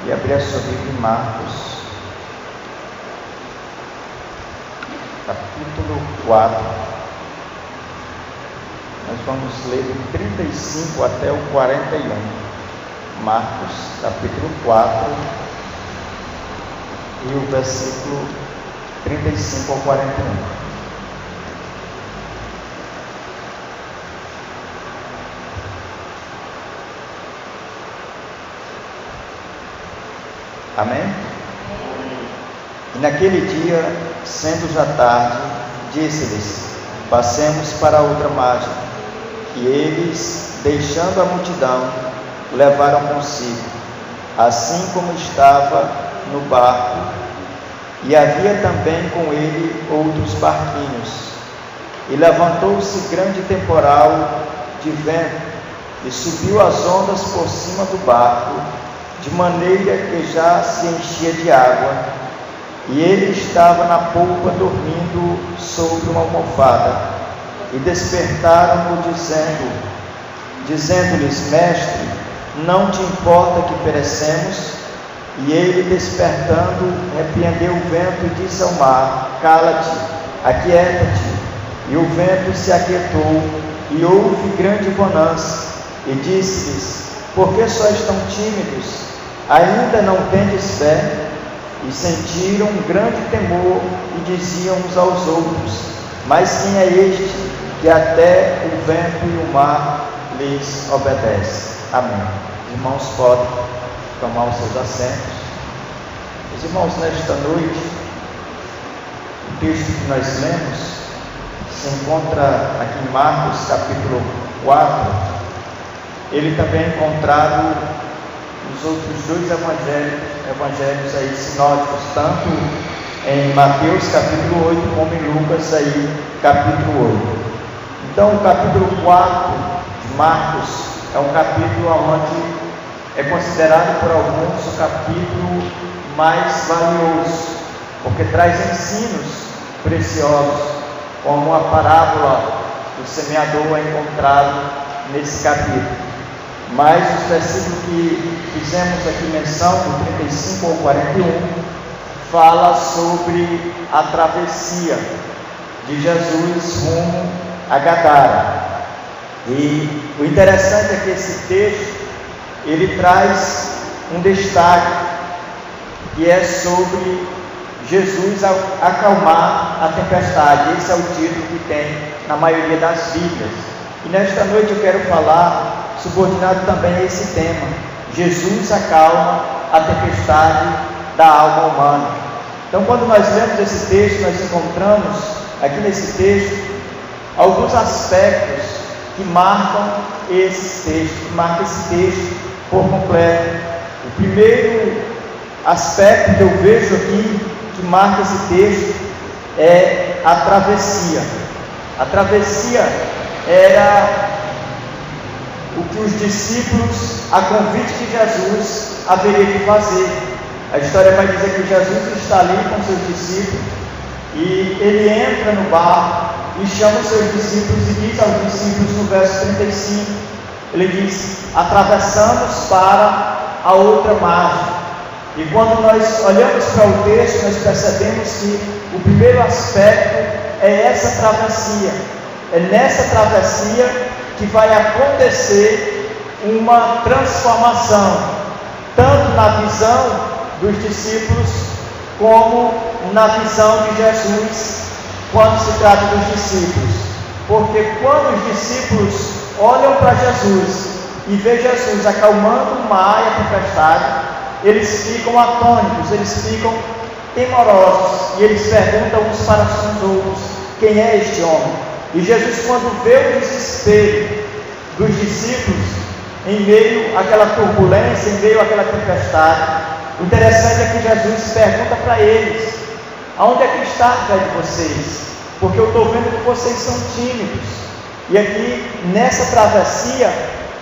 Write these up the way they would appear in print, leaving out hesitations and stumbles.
e abrir a sua Bíblia em Marcos, capítulo 4. Nós vamos ler do 35 até o 41. Marcos, capítulo 4, e o versículo 35 ao 41. Amém? E naquele dia, sendo já tarde, disse-lhes: passemos para a outra margem. E eles, deixando a multidão, levaram consigo, assim como estava no barco, e havia também com ele outros barquinhos. E levantou-se grande temporal de vento, e subiu as ondas por cima do barco, de maneira que já se enchia de água, e ele estava na polpa dormindo sobre uma almofada. E despertaram-no dizendo-lhes: mestre, não te importa que perecemos? E ele, despertando, repreendeu o vento e disse ao mar: cala-te, aquieta-te. E o vento se aquietou, e houve grande bonança. E disse-lhes: por que sois tão tímidos? Ainda não tendes fé? E sentiram um grande temor, e diziam uns aos outros: mas quem é este, que até o vento e o mar lhes obedece? Amém. Os irmãos podem tomar os seus assentos. Os irmãos, nesta noite, o texto que nós lemos se encontra aqui em Marcos, capítulo 4. Ele também é encontrado nos outros dois evangelhos aí sinóticos, tanto em Mateus capítulo 8 como em Lucas aí capítulo 8. Então o capítulo 4 de Marcos é um capítulo onde é considerado por alguns o capítulo mais valioso, porque traz ensinos preciosos, como a parábola do semeador é encontrado nesse capítulo. Mas os versículos que fizemos aqui menção, do 35 ao 41, fala sobre a travessia de Jesus rumo a Gadara. E o interessante é que esse texto, ele traz um destaque, que é sobre Jesus acalmar a tempestade. Esse é o título que tem na maioria das Bíblias. E nesta noite eu quero falar subordinado também a esse tema: Jesus acalma a tempestade da alma humana. Então, quando nós lemos esse texto, nós encontramos aqui nesse texto alguns aspectos que marcam esse texto por completo. O primeiro aspecto que eu vejo aqui que marca esse texto é a travessia. A travessia era o que os discípulos, a convite de Jesus, haveria de fazer. A história vai dizer que Jesus está ali com seus discípulos, e ele entra no barco e chama os seus discípulos e diz aos discípulos no verso 35, ele diz: atravessamos para a outra margem. E quando nós olhamos para o texto, nós percebemos que o primeiro aspecto é essa travessia. É nessa travessia que vai acontecer uma transformação, tanto na visão dos discípulos, como na visão de Jesus, quando se trata dos discípulos. Porque quando os discípulos olham para Jesus e veem Jesus acalmando o mar e a tempestade, eles ficam atônitos, eles ficam temorosos, e eles perguntam uns para os outros: quem é este homem? E Jesus, quando vê o desespero dos discípulos em meio àquela turbulência, em meio àquela tempestade, o interessante é que Jesus pergunta para eles: aonde é que está a fé de vocês? Porque eu estou vendo que vocês são tímidos. E aqui, nessa travessia,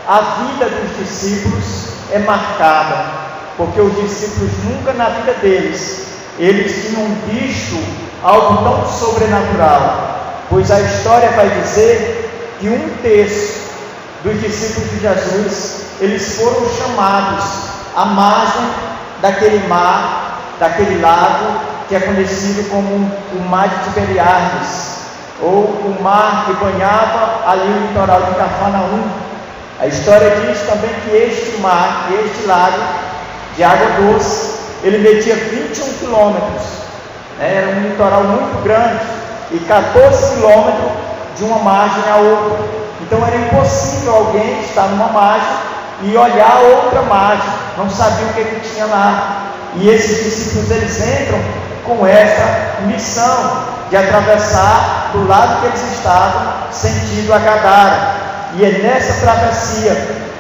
a vida dos discípulos é marcada, porque os discípulos nunca na vida deles, eles tinham visto algo tão sobrenatural. Pois a história vai dizer que 1/3 dos discípulos de Jesus, eles foram chamados à margem daquele mar, daquele lago que é conhecido como o Mar de Tiberíades, ou o mar que banhava ali o litoral de Cafarnaum. A história diz também que este mar, este lago de água doce, ele media 21 quilômetros, era um litoral muito grande, e 14 quilômetros de uma margem a outra. Então era impossível alguém estar numa margem e olhar outra margem, não sabia o que tinha lá. E esses discípulos, eles entram com essa missão de atravessar do lado que eles estavam, sentido a Gadara. E é nessa travessia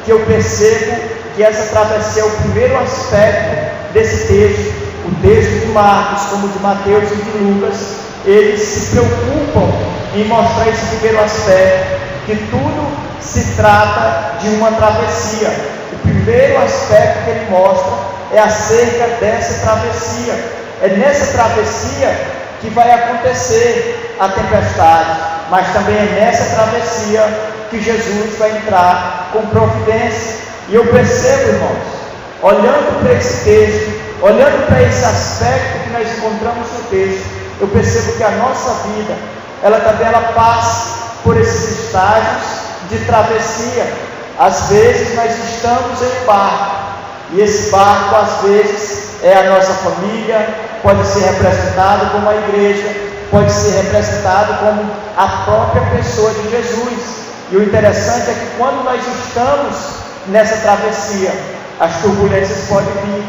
que eu percebo que essa travessia é o primeiro aspecto desse texto. O texto de Marcos, como de Mateus e de Lucas, eles se preocupam em mostrar esse primeiro aspecto, que tudo se trata de uma travessia. O primeiro aspecto que ele mostra é acerca dessa travessia. É nessa travessia que vai acontecer a tempestade, mas também é nessa travessia que Jesus vai entrar com providência. E eu percebo, irmãos, olhando para esse texto, olhando para esse aspecto que nós encontramos no texto, eu percebo que a nossa vida, ela também passa por esses estágios de travessia. Às vezes nós estamos em um barco, e esse barco às vezes é a nossa família, pode ser representado como a igreja, pode ser representado como a própria pessoa de Jesus. E o interessante é que quando nós estamos nessa travessia, as turbulências podem vir.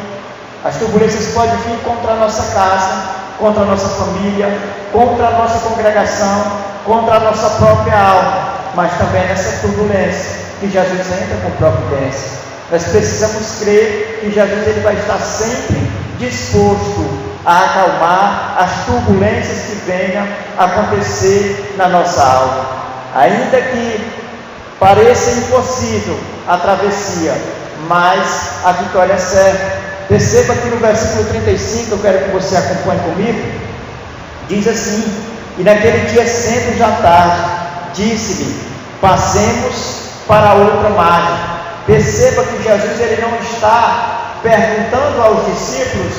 As turbulências podem vir contra a nossa casa, contra a nossa família, contra a nossa congregação, contra a nossa própria alma. Mas também nessa turbulência que Jesus entra com providência. Nós precisamos crer que Jesus, ele vai estar sempre disposto a acalmar as turbulências que venham acontecer na nossa alma. Ainda que pareça impossível a travessia, mas a vitória é certa. Perceba que no versículo 35, eu quero que você acompanhe comigo, diz assim: e naquele dia, sendo já tarde, disse-lhe: passemos para outra margem. Perceba que Jesus, ele não está perguntando aos discípulos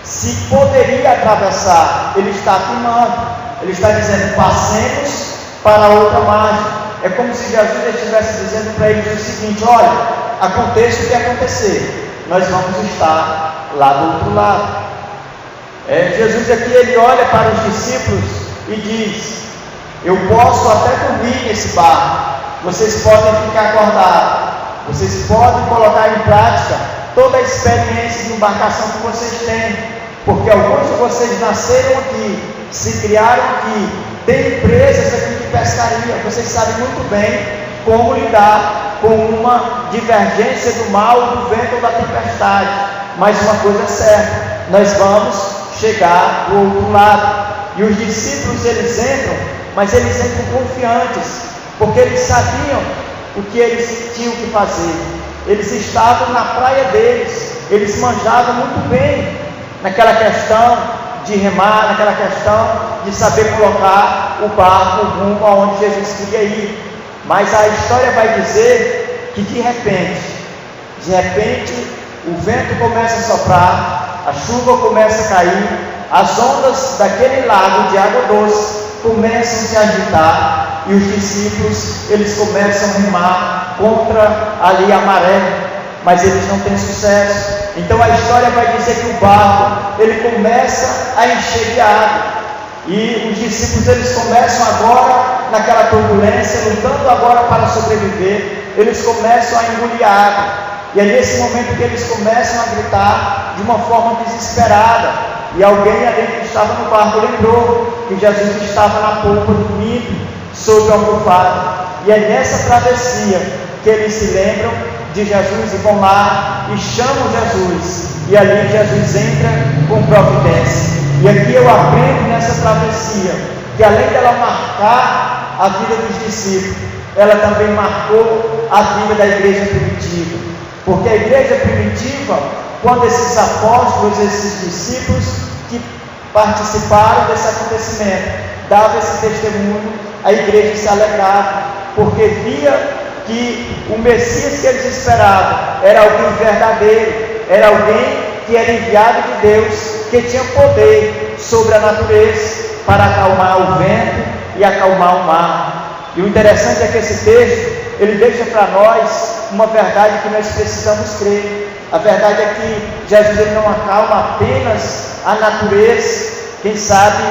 se poderia atravessar, ele está afirmando, ele está dizendo: passemos para outra margem. É como se Jesus estivesse dizendo para eles o seguinte: olha, aconteça o que acontecer, nós vamos estar lá do outro lado. Jesus aqui, ele olha para os discípulos e diz: eu posso até dormir nesse barco, vocês podem ficar acordados, vocês podem colocar em prática toda a experiência de embarcação que vocês têm, porque alguns de vocês nasceram aqui, se criaram aqui, têm empresas aqui de pescaria, vocês sabem muito bem como lidar com uma divergência do mal, do vento ou da tempestade. Mas uma coisa é certa, nós vamos chegar do outro lado. E os discípulos, eles entram, mas eles entram confiantes, porque eles sabiam o que eles tinham que fazer. Eles estavam na praia deles, eles manjavam muito bem naquela questão de remar, naquela questão de saber colocar o barco rumo aonde Jesus queria ir. Mas a história vai dizer que de repente, o vento começa a soprar, a chuva começa a cair, as ondas daquele lago de água doce começam a se agitar, e os discípulos, eles começam a remar contra ali a maré, mas eles não têm sucesso. Então a história vai dizer que o barco, ele começa a encher de água, e os discípulos, eles começam agora naquela turbulência, lutando agora para sobreviver, eles começam a engolir água, e é nesse momento que eles começam a gritar de uma forma desesperada, e alguém ali que estava no barco lembrou que Jesus estava na polpa dormindo sobre a almofada, e é nessa travessia que eles se lembram de Jesus e vão lá e chamam Jesus, e ali Jesus entra com providência. E aqui eu aprendo nessa travessia que além dela marcar a vida dos discípulos, ela também marcou a vida da igreja primitiva, porque a igreja primitiva, quando esses apóstolos, esses discípulos que participaram desse acontecimento, davam esse testemunho, a igreja se alegrava, porque via que o Messias que eles esperavam era alguém verdadeiro, era alguém que era enviado de Deus, que tinha poder sobre a natureza para acalmar o vento e acalmar o mar. E o interessante é que esse texto, ele deixa para nós uma verdade que nós precisamos crer. A verdade é que Jesus ele não acalma apenas a natureza, quem sabe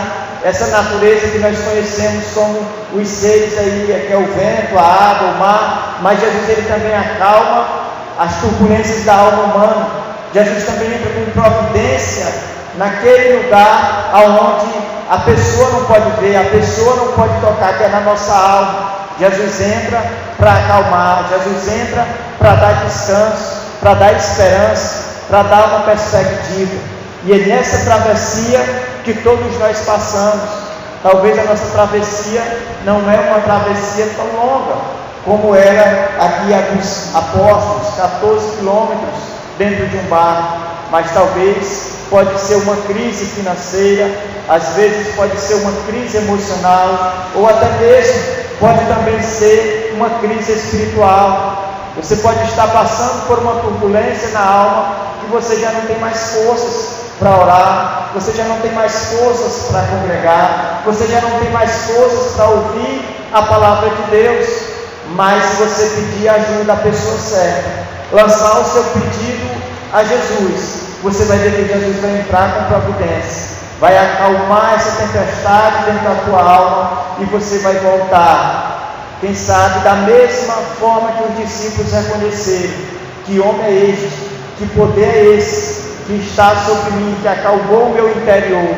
essa natureza que nós conhecemos como os seres aí, que é o vento, a água, o mar, mas Jesus ele também acalma as turbulências da alma humana. Jesus também entra com providência naquele lugar onde a pessoa não pode ver, a pessoa não pode tocar, que é na nossa alma. Jesus entra para acalmar, Jesus entra para dar descanso, para dar esperança, para dar uma perspectiva. E é nessa travessia que todos nós passamos. Talvez a nossa travessia não é uma travessia tão longa como era aqui a dos apóstolos, 14 quilômetros dentro de um barco, mas talvez pode ser uma crise financeira, às vezes pode ser uma crise emocional, ou até mesmo pode também ser uma crise espiritual. Você pode estar passando por uma turbulência na alma que você já não tem mais forças para orar, você já não tem mais forças para congregar, você já não tem mais forças para ouvir a palavra de Deus. Mas se você pedir ajuda à pessoa certa, lançar o seu pedido a Jesus, você vai ver que Jesus vai entrar com providência, vai acalmar essa tempestade dentro da tua alma e você vai voltar, quem sabe, da mesma forma que os discípulos reconheceram: que homem é este, que poder é esse que está sobre mim, que acalmou o meu interior.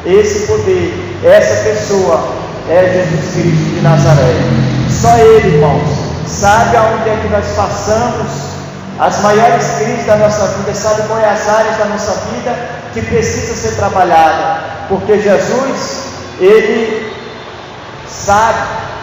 Esse poder, essa pessoa é Jesus Cristo de Nazaré. Só Ele, irmãos, sabe aonde é que nós passamos as maiores crises da nossa vida, sabe quais as áreas da nossa vida que precisa ser trabalhada, porque Jesus, Ele sabe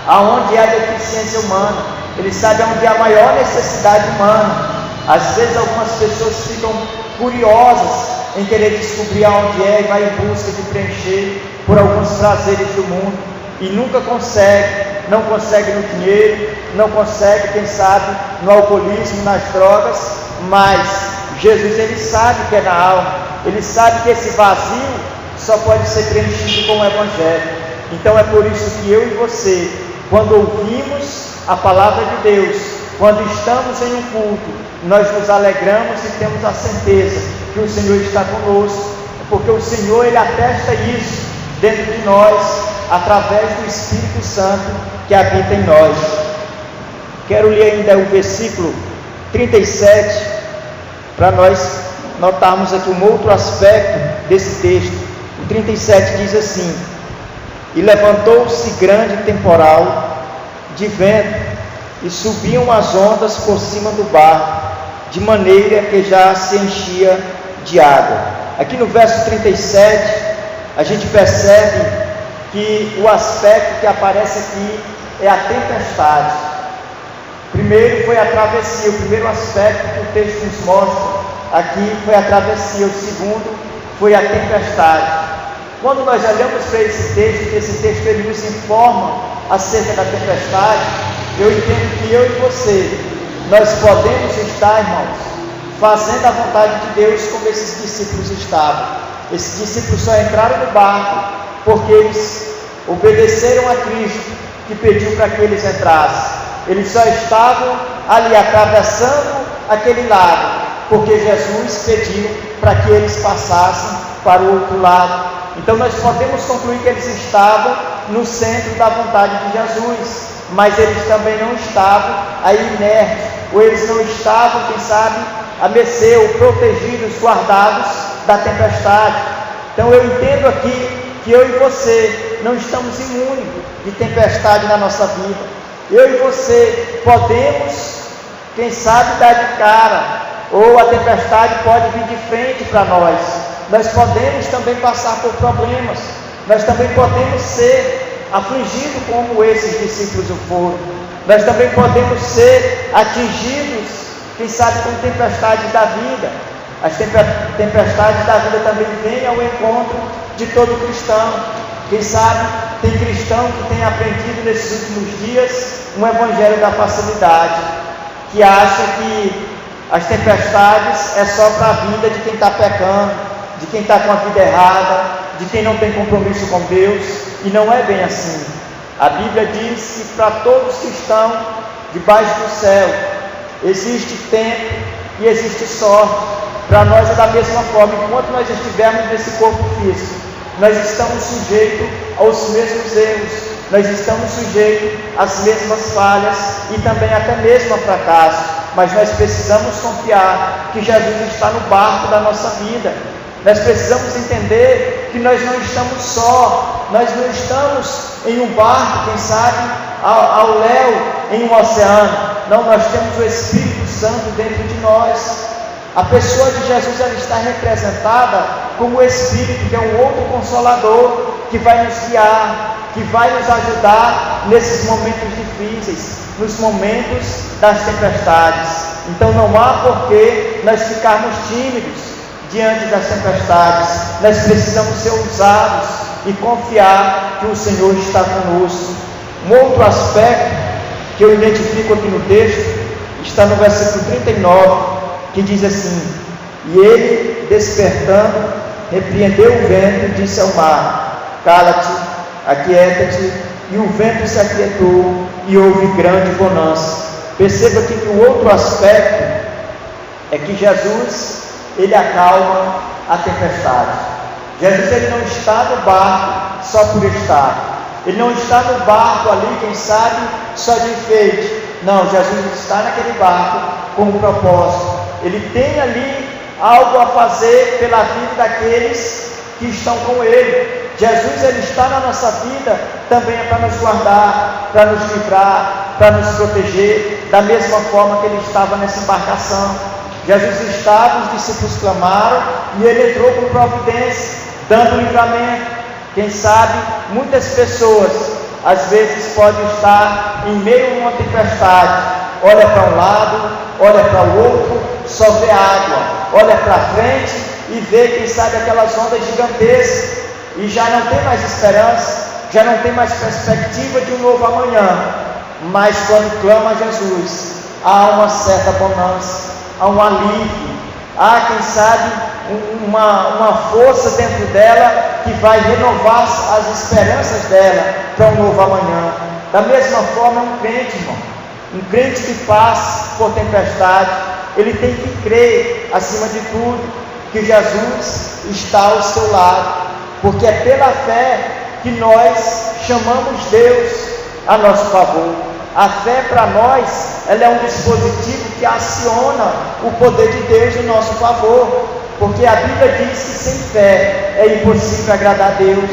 aonde é a deficiência humana, Ele sabe aonde é a maior necessidade humana. Às vezes algumas pessoas ficam curiosas em querer descobrir aonde é e vai em busca de preencher por alguns prazeres do mundo e nunca consegue. Não consegue no dinheiro, não consegue, quem sabe, no alcoolismo, nas drogas, mas Jesus ele sabe que é na alma, ele sabe que esse vazio só pode ser preenchido com o Evangelho. Então é por isso que eu e você, quando ouvimos a palavra de Deus, quando estamos em um culto, nós nos alegramos e temos a certeza que o Senhor está conosco, porque o Senhor ele atesta isso dentro de nós, através do Espírito Santo que habita em nós. Quero ler ainda o versículo 37, para nós notarmos aqui um outro aspecto desse texto. O 37 diz assim: e levantou-se grande temporal de vento, e subiam as ondas por cima do barco, de maneira que já se enchia de água. Aqui no verso 37, a gente percebe que o aspecto que aparece aqui é a tempestade. Primeiro foi a travessia, o primeiro aspecto que o texto nos mostra aqui foi a travessia, o segundo foi a tempestade. Quando nós olhamos para esse texto ele nos informa acerca da tempestade, eu entendo que eu e você, nós podemos estar, irmãos, fazendo a vontade de Deus como esses discípulos estavam. Esses discípulos só entraram no barco porque eles obedeceram a Cristo, que pediu para que eles entrassem. Eles só estavam ali atravessando aquele lago, porque Jesus pediu para que eles passassem para o outro lado. Então nós podemos concluir que eles estavam no centro da vontade de Jesus, mas eles também não estavam aí inertes, ou eles não estavam, quem sabe, a mercê ou protegidos, guardados da tempestade. Então eu entendo aqui que eu e você não estamos imunes de tempestade na nossa vida. Eu e você podemos, quem sabe, dar de cara, ou a tempestade pode vir de frente para nós. Nós podemos também passar por problemas, nós também podemos ser afligidos como esses discípulos o foram. Nós também podemos ser atingidos, quem sabe, com tempestades da vida. As tempestades da vida também vêm ao encontro de todo cristão. Quem sabe tem cristão que tem aprendido nesses últimos dias um evangelho da facilidade, que acha que as tempestades é só para a vida de quem está pecando, de quem está com a vida errada, de quem não tem compromisso com Deus, e não é bem assim. A Bíblia diz que para todos que estão debaixo do céu, existe tempo e existe sorte. Para nós é da mesma forma, enquanto nós estivermos nesse corpo físico, nós estamos sujeitos aos mesmos erros, nós estamos sujeitos às mesmas falhas e também até mesmo a fracasso, mas nós precisamos confiar que Jesus está no barco da nossa vida. Nós precisamos entender que nós não estamos só, nós não estamos em um barco, quem sabe, ao léu, em um oceano. Não, nós temos o Espírito Santo dentro de nós. A pessoa de Jesus, ela está representada como o Espírito, que é um outro consolador, que vai nos guiar, que vai nos ajudar nesses momentos difíceis, nos momentos das tempestades. Então não há porquê nós ficarmos tímidos diante das tempestades. Nós precisamos ser ousados e confiar que o Senhor está conosco. Um outro aspecto que eu identifico aqui no texto está no versículo 39, que diz assim: e ele, despertando, repreendeu o vento e disse ao mar: cala-te, aquieta-te. E o vento se aquietou e houve grande bonança. Perceba aqui que o outro aspecto é que Jesus, ele acalma a tempestade. Jesus, ele não está no barco só por estar. Ele não está no barco ali, quem sabe, só de enfeite. Não, Jesus está naquele barco com um propósito. Ele tem ali algo a fazer pela vida daqueles que estão com ele. Jesus, ele está na nossa vida também é para nos guardar, para nos livrar, para nos proteger, da mesma forma que ele estava nessa embarcação. Jesus estava, os discípulos clamaram e ele entrou com providência, dando livramento. Quem sabe, muitas pessoas às vezes podem estar em meio a uma tempestade, olha para um lado, olha para o outro, só vê água, olha para frente e vê, quem sabe, aquelas ondas gigantescas, e já não tem mais esperança, já não tem mais perspectiva de um novo amanhã. Mas quando clama a Jesus, há uma certa bonança, há um alívio, há, quem sabe, uma força dentro dela que vai renovar as esperanças dela para um novo amanhã. Da mesma forma, um crente, irmão, um crente que passa por tempestade, ele tem que crer, acima de tudo, que Jesus está ao seu lado, porque é pela fé que nós chamamos Deus a nosso favor. A fé para nós, ela é um dispositivo que aciona o poder de Deus em nosso favor, porque a Bíblia diz que sem fé é impossível agradar a Deus.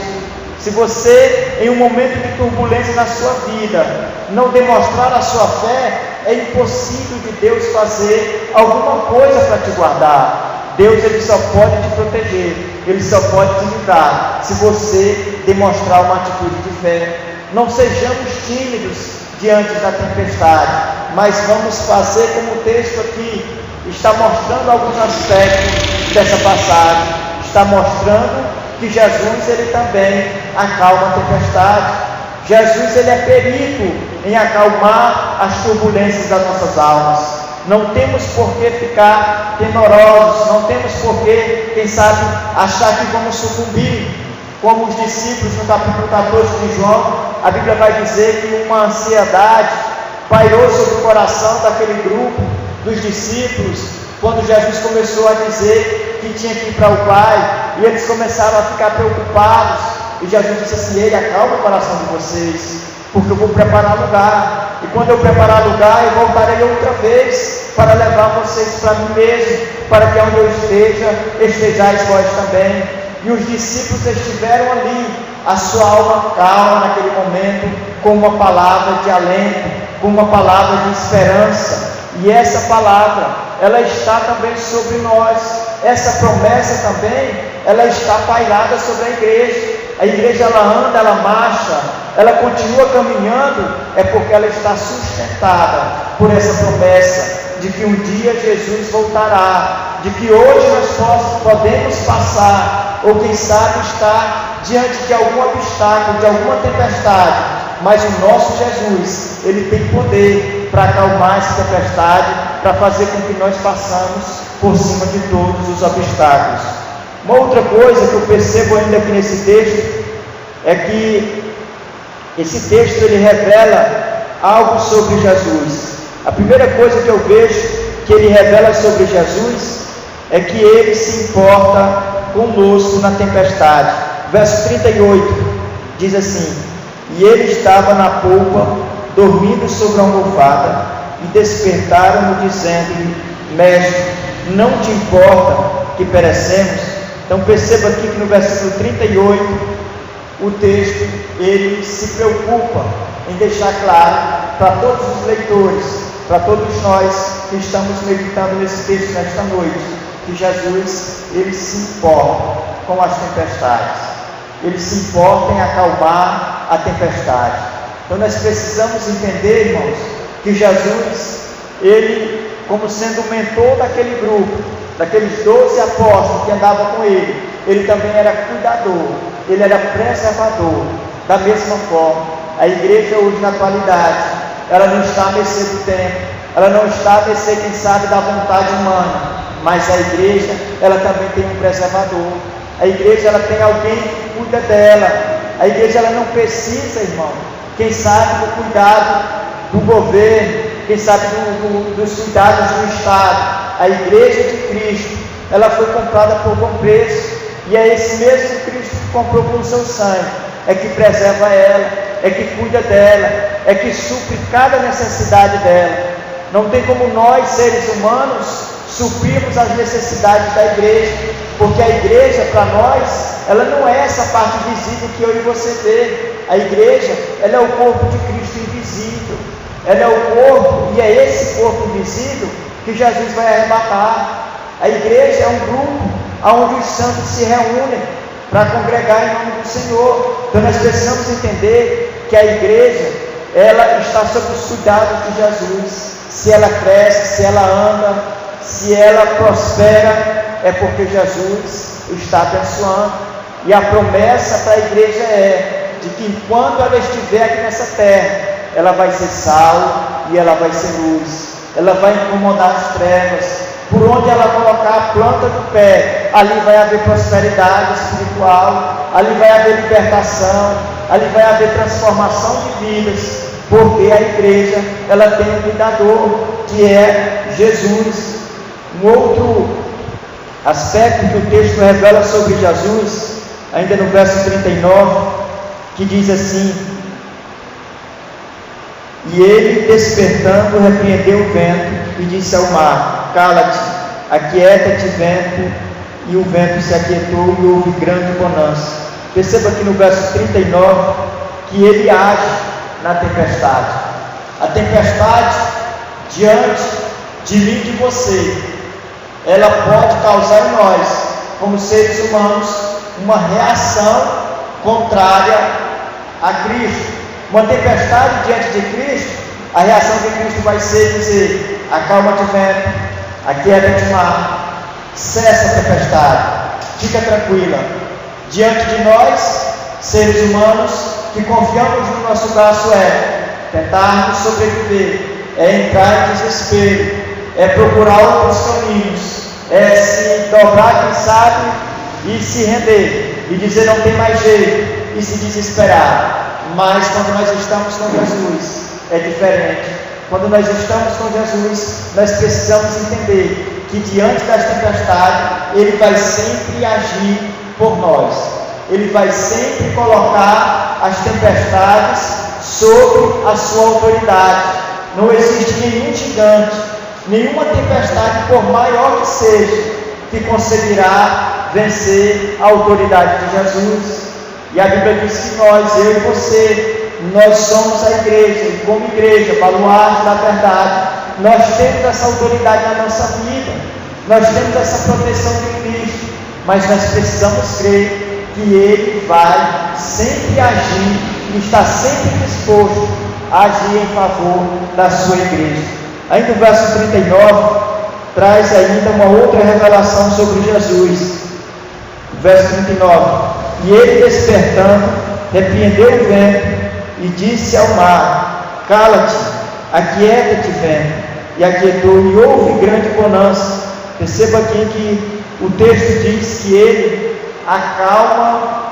Se você, em um momento de turbulência na sua vida, não demonstrar a sua fé, é impossível de Deus fazer alguma coisa para te guardar. Deus, ele só pode te proteger, ele só pode te livrar, se você demonstrar uma atitude de fé. Não sejamos tímidos diante da tempestade, mas vamos fazer como o texto aqui está mostrando alguns aspectos dessa passagem. Está mostrando que Jesus, ele também acalma a tempestade. Jesus, ele é perito em acalmar as turbulências das nossas almas. Não temos por que ficar temorosos, não temos por que, quem sabe, achar que vamos sucumbir. Como os discípulos no capítulo 14 de João, a Bíblia vai dizer que uma ansiedade pairou sobre o coração daquele grupo dos discípulos, quando Jesus começou a dizer que tinha que ir para o Pai, e eles começaram a ficar preocupados, e Jesus disse assim: ele acalma o coração de vocês, porque eu vou preparar lugar, e quando eu preparar lugar, eu voltarei outra vez, para levar vocês para mim mesmo, para que onde eu esteja, estejais vós também. E os discípulos estiveram ali, a sua alma calma naquele momento, com uma palavra de alento, com uma palavra de esperança. E essa palavra, ela está também sobre nós. Essa promessa também, ela está pairada sobre a igreja. A igreja, ela anda, ela marcha, ela continua caminhando, é porque ela está sustentada por essa promessa de que um dia Jesus voltará, de que hoje nós podemos passar, ou quem sabe estar diante de algum obstáculo, de alguma tempestade, mas o nosso Jesus, ele tem poder para acalmar essa tempestade, para fazer com que nós passamos por cima de todos os obstáculos. Uma outra coisa que eu percebo ainda aqui nesse texto é que esse texto ele revela algo sobre Jesus. A primeira coisa que eu vejo que ele revela sobre Jesus é que ele se importa conosco na tempestade. Verso 38 diz assim: e ele estava na polpa, dormindo sobre a almofada, e despertaram-no dizendo-lhe: mestre, não te importa que perecemos? Então perceba aqui que no versículo 38 o texto ele se preocupa em deixar claro para todos os leitores, para todos nós que estamos meditando nesse texto nesta noite, que Jesus ele se importa com as tempestades, ele se importa em acalmar a tempestade. Então nós precisamos entender, irmãos, que Jesus, ele, como sendo o mentor daquele grupo, daqueles 12 apóstolos que andavam com ele também era cuidador, ele era preservador. Da mesma forma, a igreja hoje na atualidade, ela não está a mercê do tempo, ela não está a mercê, quem sabe, da vontade humana, mas a igreja, ela também tem um preservador. A igreja, ela tem alguém que cuida dela. A igreja, ela não precisa, irmão, quem sabe, do cuidado do governo, quem sabe dos cuidados do Estado. A igreja de Cristo, ela foi comprada por bom preço, e é esse mesmo Cristo que comprou com o seu sangue, é que preserva ela, é que cuida dela, é que supre cada necessidade dela. Não tem como nós, seres humanos, suprirmos as necessidades da igreja, porque a igreja, para nós, ela não é essa parte visível que eu e você vê. A igreja, ela é o corpo de Cristo invisível, ela é o corpo, e é esse corpo invisível que Jesus vai arrebatar. A igreja é um grupo onde os santos se reúnem para congregar em nome do Senhor. Então nós precisamos entender que a igreja, ela está sob os cuidados de Jesus. Se ela cresce, se ela anda, se ela prospera, é porque Jesus está abençoando. E a promessa para a igreja é de que enquanto ela estiver aqui nessa terra, ela vai ser sal e ela vai ser luz. Ela vai incomodar as trevas. Por onde ela colocar a planta do pé, ali vai haver prosperidade espiritual, ali vai haver libertação, ali vai haver transformação de vidas, porque a igreja, ela tem um cuidador, que é Jesus. Um outro aspecto que o texto revela sobre Jesus, ainda no verso 39, que diz assim: e ele, despertando, repreendeu o vento e disse ao mar: cala-te, aquieta-te, vento. E o vento se aquietou e houve grande bonança. Perceba aqui no verso 39 que ele age na tempestade. A tempestade, diante de mim e de você, ela pode causar em nós, como seres humanos, uma reação contrária a Cristo. Uma tempestade diante de Cristo, a reação de Cristo vai ser dizer: acalma-te, vento, aquieta-te, mar, cessa a tempestade, fica tranquila. Diante de nós, seres humanos, que confiamos no nosso braço, é tentarmos sobreviver, é entrar em desespero, é procurar outros caminhos, é se dobrar, quem sabe, e se render, e dizer não tem mais jeito, e se desesperar. Mas quando nós estamos com Jesus, é diferente. Quando nós estamos com Jesus, nós precisamos entender que diante das tempestades, Ele vai sempre agir por nós. Ele vai sempre colocar as tempestades sob a sua autoridade. Não existe nenhum gigante, nenhuma tempestade, por maior que seja, que conseguirá vencer a autoridade de Jesus. E a Bíblia diz que nós, eu e você, nós somos a igreja, e como igreja, baluarte da verdade, nós temos essa autoridade na nossa vida, nós temos essa proteção de Cristo, mas nós precisamos crer que Ele vai sempre agir e está sempre disposto a agir em favor da sua igreja. Ainda o verso 39 traz ainda uma outra revelação sobre Jesus. O verso 39: e ele, despertando, repreendeu o vento e disse ao mar: cala-te, aquieta-te, vento. e aquietou, e houve grande bonança. Perceba aqui que o texto diz que ele acalma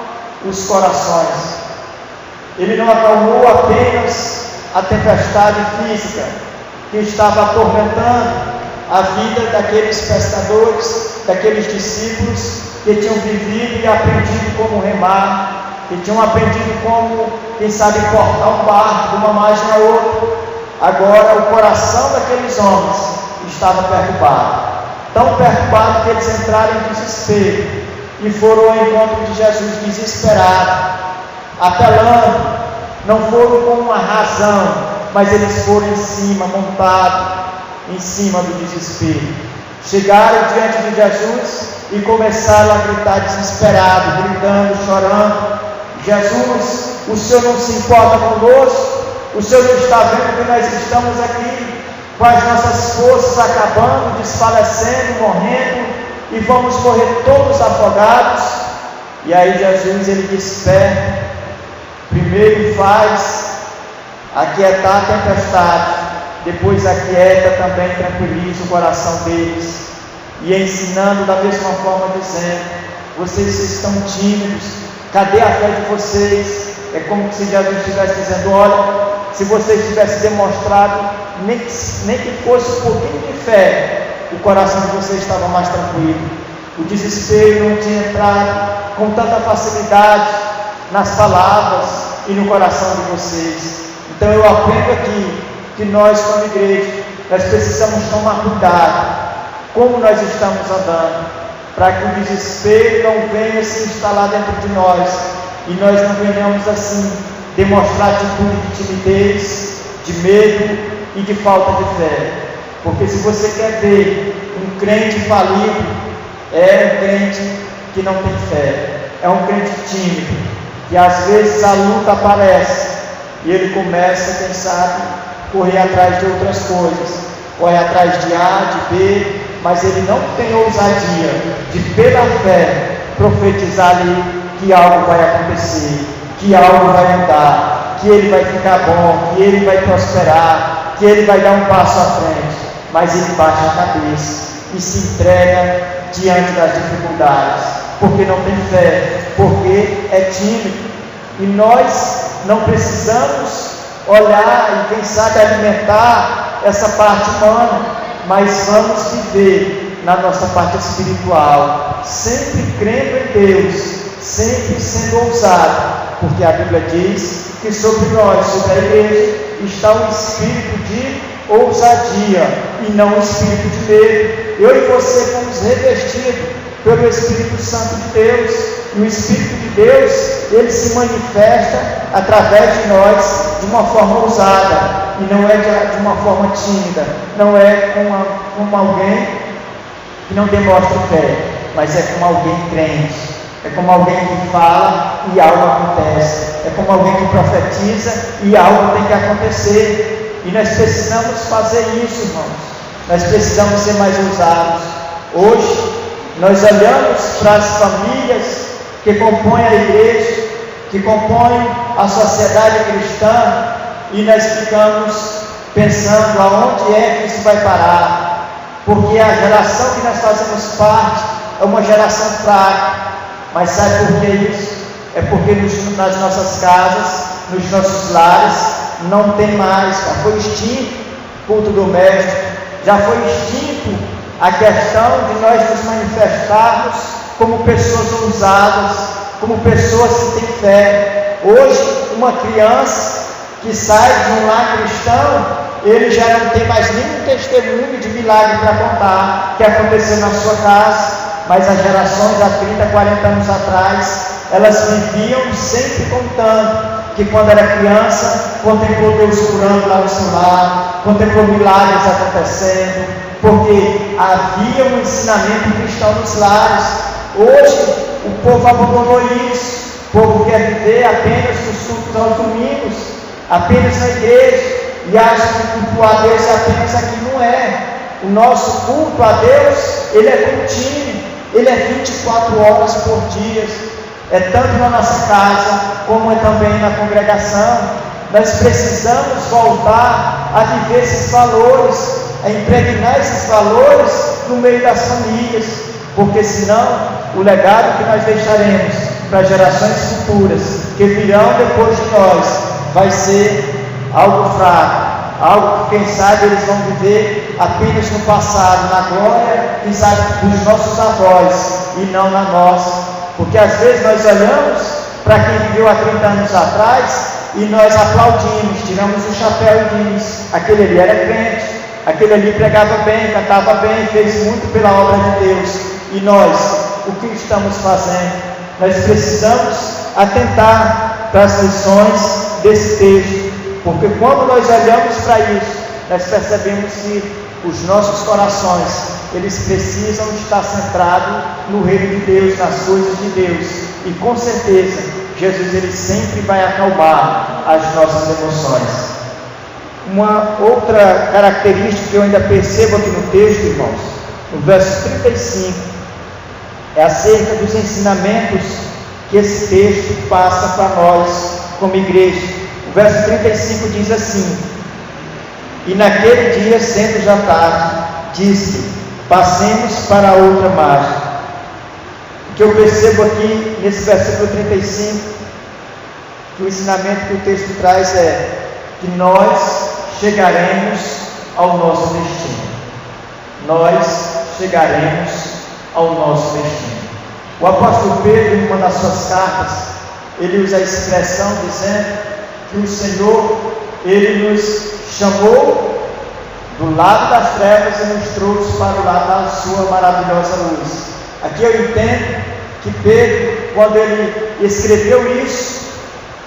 os corações. Ele não acalmou apenas a tempestade física que estava atormentando a vida daqueles pescadores, daqueles discípulos que tinham vivido e aprendido como remar, que tinham aprendido como, quem sabe, portar um barco de uma margem a outra. Agora o coração daqueles homens estava perturbado, tão perturbado que eles entraram em desespero e foram ao encontro de Jesus desesperados, apelando. Não foram com uma razão, mas eles foram em cima, montados em cima do desespero. Chegaram diante de Jesus e começaram a gritar desesperado, gritando, chorando: Jesus, o Senhor não se importa conosco? O Senhor não está vendo que nós estamos aqui com as nossas forças acabando, desfalecendo, morrendo, e vamos morrer todos afogados? E aí Jesus, ele desperta. Primeiro faz aquietar a tempestade, depois aquieta também, tranquiliza o coração deles, e ensinando da mesma forma, dizendo: vocês estão tímidos, cadê a fé de vocês? É como se Jesus estivesse dizendo: olha, se vocês tivessem demonstrado nem que fosse um pouquinho de fé, o coração de vocês estava mais tranquilo. O desespero não tinha entrado com tanta facilidade nas palavras e no coração de vocês. Então eu aprendo aqui que nós, como igreja, nós precisamos tomar cuidado como nós estamos andando, para que o desespero não venha se instalar dentro de nós e nós não venhamos assim demonstrar atitude de timidez, de medo e de falta de fé. Porque se você quer ver um crente falido, é um crente que não tem fé, é um crente tímido, que às vezes a luta aparece e ele começa, quem sabe, correr atrás de outras coisas, corre atrás de A, de B, mas ele não tem ousadia de, pela fé, profetizar ali que algo vai acontecer, que algo vai mudar, que ele vai ficar bom, que ele vai prosperar, que ele vai dar um passo à frente. Mas ele baixa a cabeça e se entrega diante das dificuldades, porque não tem fé, porque é tímido. E nós não precisamos olhar e, quem sabe, alimentar essa parte humana, mas vamos viver na nossa parte espiritual, sempre crendo em Deus, sempre sendo ousado, porque a Bíblia diz que sobre nós, sobre a igreja, está um espírito de ousadia e não um espírito de medo. Eu e você fomos revestidos pelo Espírito Santo de Deus, e o Espírito de Deus, ele se manifesta através de nós de uma forma ousada, e não é de uma forma tímida, não é como alguém que não demonstra fé, mas é como alguém crente, é como alguém que fala e algo acontece, é como alguém que profetiza e algo tem que acontecer. E nós precisamos fazer isso, irmãos. Nós precisamos ser mais ousados. Hoje nós olhamos para as famílias que compõem a igreja, que compõem a sociedade cristã, e nós ficamos pensando aonde é que isso vai parar, porque a geração que nós fazemos parte é uma geração fraca. Mas sabe por que isso? É porque nas nossas casas, nos nossos lares, não tem mais, já foi extinto o culto doméstico, já foi extinto a questão de nós nos manifestarmos como pessoas ousadas, como pessoas que têm fé. Hoje, uma criança que sai de um lar cristão, ele já não tem mais nenhum testemunho de milagre para contar que aconteceu na sua casa, mas as gerações há 30, 40 anos atrás, elas viviam sempre contando que quando era criança, contemplou Deus curando lá no seu lar, contemplou milagres acontecendo, porque havia um ensinamento cristão nos lares. Hoje, o povo abandonou isso, o povo quer viver apenas nos cultos aos domingos, apenas na igreja, e acha que o culto a Deus é apenas aqui. Não é. O nosso culto a Deus, ele é contínuo, ele é 24 horas por dia, é tanto na nossa casa, como é também na congregação. Nós precisamos voltar a viver esses valores, a impregnar esses valores no meio das famílias, porque senão o legado que nós deixaremos para gerações futuras, que virão depois de nós, vai ser algo fraco, algo que quem sabe eles vão viver apenas no passado, na glória, quem sabe dos nossos avós e não na nossa, porque às vezes nós olhamos para quem viveu há 30 anos atrás e nós aplaudimos, tiramos o chapéu e diz: aquele ali era crente, aquele ali pregava bem, cantava bem, fez muito pela obra de Deus. E nós, o que estamos fazendo? Nós precisamos atentar para as lições desse texto, porque quando nós olhamos para isso, nós percebemos que os nossos corações, eles precisam estar centrados no reino de Deus, nas coisas de Deus, e com certeza Jesus ele sempre vai acalmar as nossas emoções. Uma outra característica que eu ainda percebo aqui no texto, irmãos, no verso 35, é acerca dos ensinamentos que esse texto passa para nós como igreja. O verso 35 diz assim: e naquele dia, sendo já tarde, disse: passemos para outra margem. O que eu percebo aqui nesse versículo 35, que o ensinamento que o texto traz é que nós chegaremos ao nosso destino. Nós chegaremos ao nosso destino. O apóstolo Pedro, em uma das suas cartas, ele usa a expressão dizendo que o Senhor, ele nos chamou do lado das trevas e nos trouxe para o lado da sua maravilhosa luz. Aqui eu entendo que Pedro, quando ele escreveu isso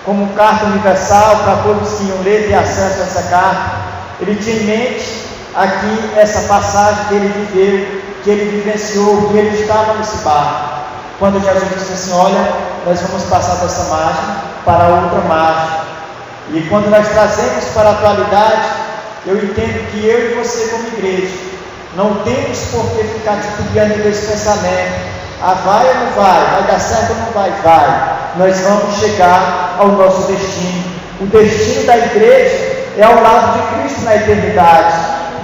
como carta universal para todos que iam ler e ter acesso a essa carta, ele tinha em mente aqui essa passagem que ele viveu, que ele vivenciou, que ele estava nesse barco, quando Jesus disse assim: olha, nós vamos passar dessa margem para outra margem. E quando nós trazemos para a atualidade, eu entendo que eu e você como igreja não temos por que ficar titubeando nesse pensamento: ah, vai ou não vai dar certo ou não vai? Vai. Nós vamos chegar ao nosso destino. O destino da igreja é ao lado de Cristo na eternidade.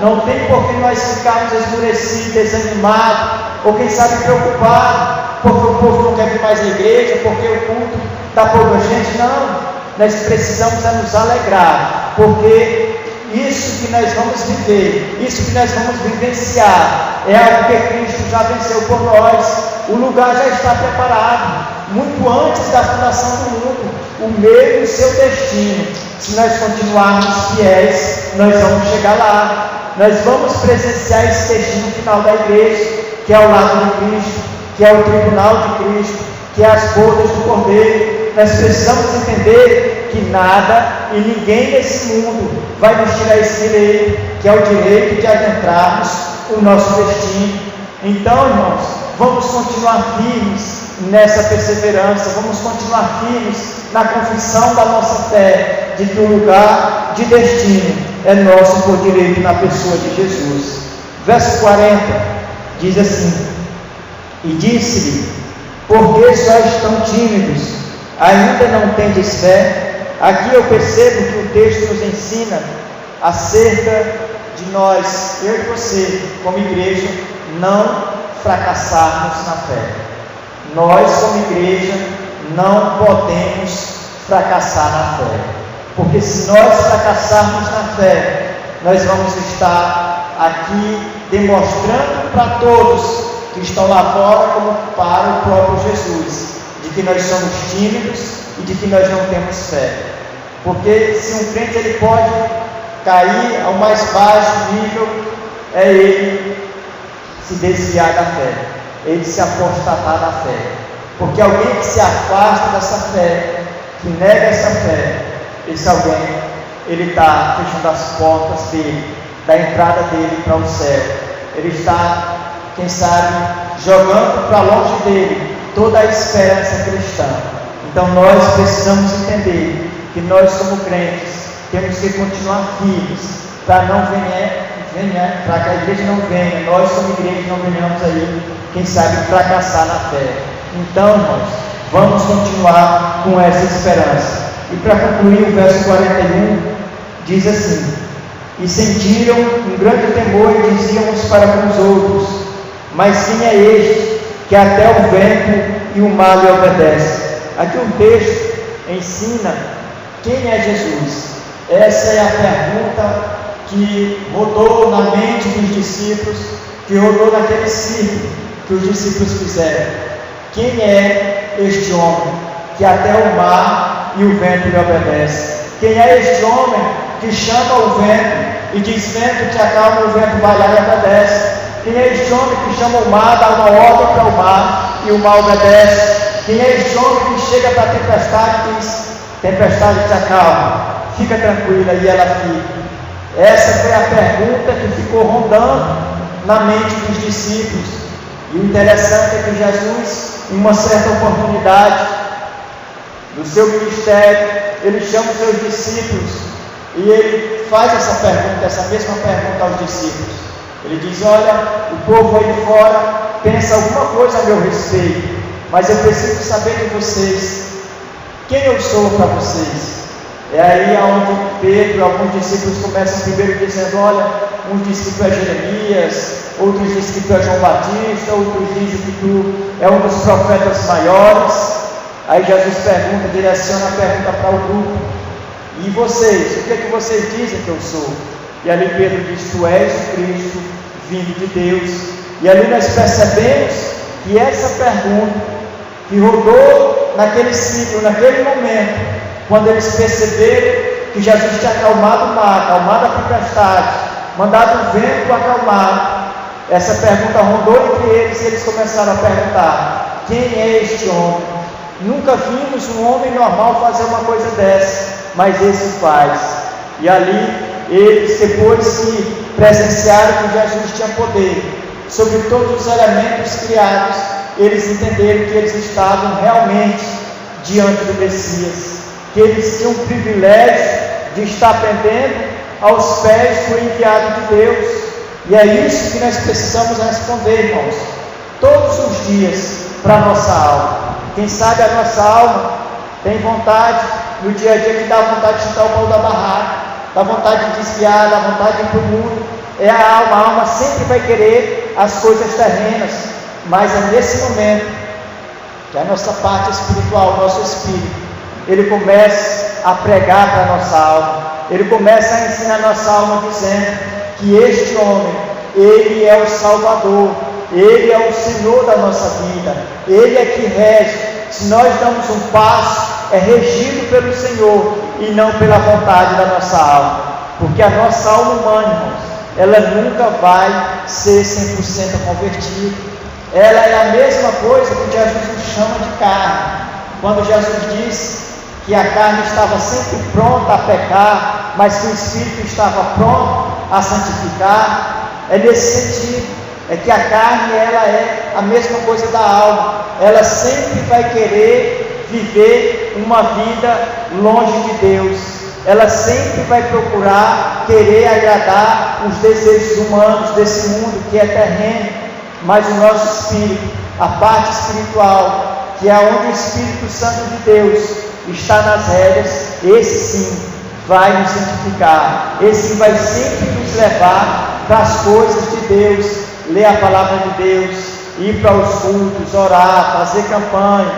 Não tem por que nós ficarmos esmurecidos, desanimados, ou quem sabe preocupados, porque o povo não quer vir mais à igreja, porque o culto está pouca gente. Não. Nós precisamos nos alegrar, porque isso que nós vamos viver, isso que nós vamos vivenciar, é algo que Cristo já venceu por nós. O lugar já está preparado, muito antes da fundação do mundo, o meio e o seu destino. Se nós continuarmos fiéis, nós vamos chegar lá. Nós vamos presenciar esse destino final da igreja, que é ao lado de Cristo, que é o tribunal de Cristo, que é as bodas do Cordeiro. Nós precisamos entender que nada e ninguém nesse mundo vai nos tirar esse direito, que é o direito de adentrarmos o nosso destino. Então, irmãos, vamos continuar firmes nessa perseverança, vamos continuar firmes na confissão da nossa fé, de que o lugar de destino é nosso por direito na pessoa de Jesus. Verso 40 diz assim: e disse-lhe: por que sois tão tímidos? Ainda não tendes fé? Aqui eu percebo que o texto nos ensina acerca de nós, eu e você, como igreja, não fracassarmos na fé. Nós, como igreja, não podemos fracassar na fé, porque se nós fracassarmos na fé, nós vamos estar aqui demonstrando para todos que estão lá fora, como para o próprio Jesus, de que nós somos tímidos e de que nós não temos fé. Porque se um crente ele pode cair ao mais baixo nível, é ele se desviar da fé, ele se apostatar da fé. Porque alguém que se afasta dessa fé, que nega essa fé, esse alguém, ele está fechando as portas dele, da entrada dele para o céu. Ele está, quem sabe, jogando para longe dele toda a esperança cristã. Então nós precisamos entender que nós, como crentes, temos que continuar firmes para não venha, para que a igreja não venha, nós como igreja não venhamos aí, quem sabe, fracassar na fé. Então, irmãos, vamos continuar com essa esperança. E para concluir, o verso 41 diz assim: e sentiram um grande temor e diziam uns para com os outros: mas quem é este que até o vento e o mar lhe obedecem? Aqui um texto ensina quem é Jesus. Essa é a pergunta que rodou na mente dos discípulos, que rodou naquele círculo que os discípulos fizeram. Quem é este homem que até o mar e o vento lhe obedecem? Quem é este homem que chama o vento e diz: vento, te acalma, o vento vai lá e obedece? Quem é este homem que chama o mar, dá uma ordem para o mar e o mar obedece? Quem é este homem que chega para a tempestade e diz: tempestade, te acalma, fica tranquila, e ela fica? Essa foi a pergunta que ficou rondando na mente dos discípulos. E o interessante é que Jesus, em uma certa oportunidade do seu ministério, ele chama os seus discípulos e ele faz essa mesma pergunta aos discípulos. Ele diz: olha, o povo aí de fora pensa alguma coisa a meu respeito, mas eu preciso saber de vocês, quem eu sou para vocês? É aí onde Pedro e alguns discípulos começam primeiro dizendo: olha, uns dizem que tu é Jeremias, outros dizem que tu é João Batista, outros dizem que tu é um dos profetas maiores. Aí Jesus direciona a pergunta para o grupo: e vocês? O que é que vocês dizem que eu sou? E ali Pedro diz: tu és o Cristo vindo de Deus. E ali nós percebemos que essa pergunta que rodou naquele ciclo, naquele momento, quando eles perceberam que Jesus tinha acalmado o mar, acalmado a tempestade, mandado o vento acalmar, essa pergunta rondou entre eles e eles começaram a perguntar: quem é este homem? Nunca vimos um homem normal fazer uma coisa dessa, mas esse faz. E ali eles, depois que presenciaram que Jesus tinha poder sobre todos os elementos criados, eles entenderam que eles estavam realmente diante do Messias, que eles tinham o privilégio de estar pendendo aos pés do enviado de Deus. E é isso que nós precisamos responder, irmãos, todos os dias para a nossa alma. Quem sabe a nossa alma tem vontade, no dia a dia, que dá vontade de chutar o pau da barraca, dá vontade de desviar, dá vontade de ir para o mundo. É a alma sempre vai querer as coisas terrenas, mas é nesse momento que a nossa parte espiritual, o nosso espírito, ele começa a pregar para a nossa alma, ele começa a ensinar a nossa alma dizendo que este homem, ele é o Salvador, ele é o Senhor da nossa vida, ele é que rege. Se nós damos um passo, é regido pelo Senhor e não pela vontade da nossa alma, porque a nossa alma humana, irmãos, ela nunca vai ser 100% convertida. Ela é a mesma coisa que Jesus nos chama de carne. Quando Jesus diz que a carne estava sempre pronta a pecar, mas que o Espírito estava pronto a santificar, é nesse sentido. É que a carne, ela é a mesma coisa da alma. Ela sempre vai querer viver uma vida longe de Deus. Ela sempre vai procurar querer agradar os desejos humanos desse mundo que é terreno. Mas o nosso espírito, a parte espiritual, que é onde o Espírito Santo de Deus está nas rédeas, esse sim vai nos santificar, esse vai sempre nos levar para as coisas de Deus, ler a palavra de Deus, ir para os cultos, orar, fazer campanha,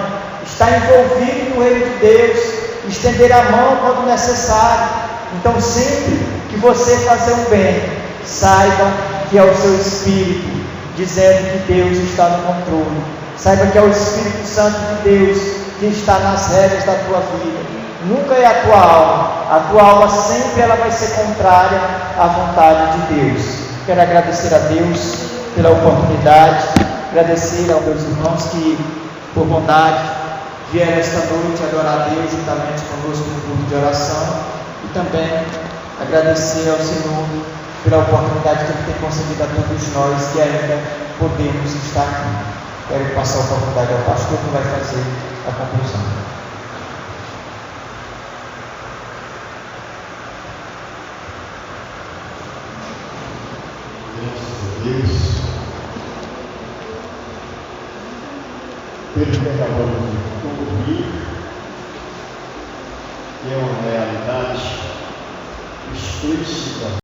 estar envolvido no reino de Deus, estender a mão quando necessário. Então, sempre que você fazer um bem, saiba que é o seu Espírito dizendo que Deus está no controle. Saiba que é o Espírito Santo de Deus que está nas rédeas da tua vida. Nunca é a tua alma. A tua alma sempre ela vai ser contrária à vontade de Deus. Quero agradecer a Deus pela oportunidade, agradecer aos meus irmãos que, por bondade, vieram esta noite adorar a Deus juntamente conosco no culto de oração, e também agradecer ao Senhor pela oportunidade que Ele tem concedido a todos nós que ainda podemos estar aqui. Quero passar a oportunidade ao pastor que vai fazer a conclusão. Deus, pelo que acabamos de ouvir, que é uma realidade explícita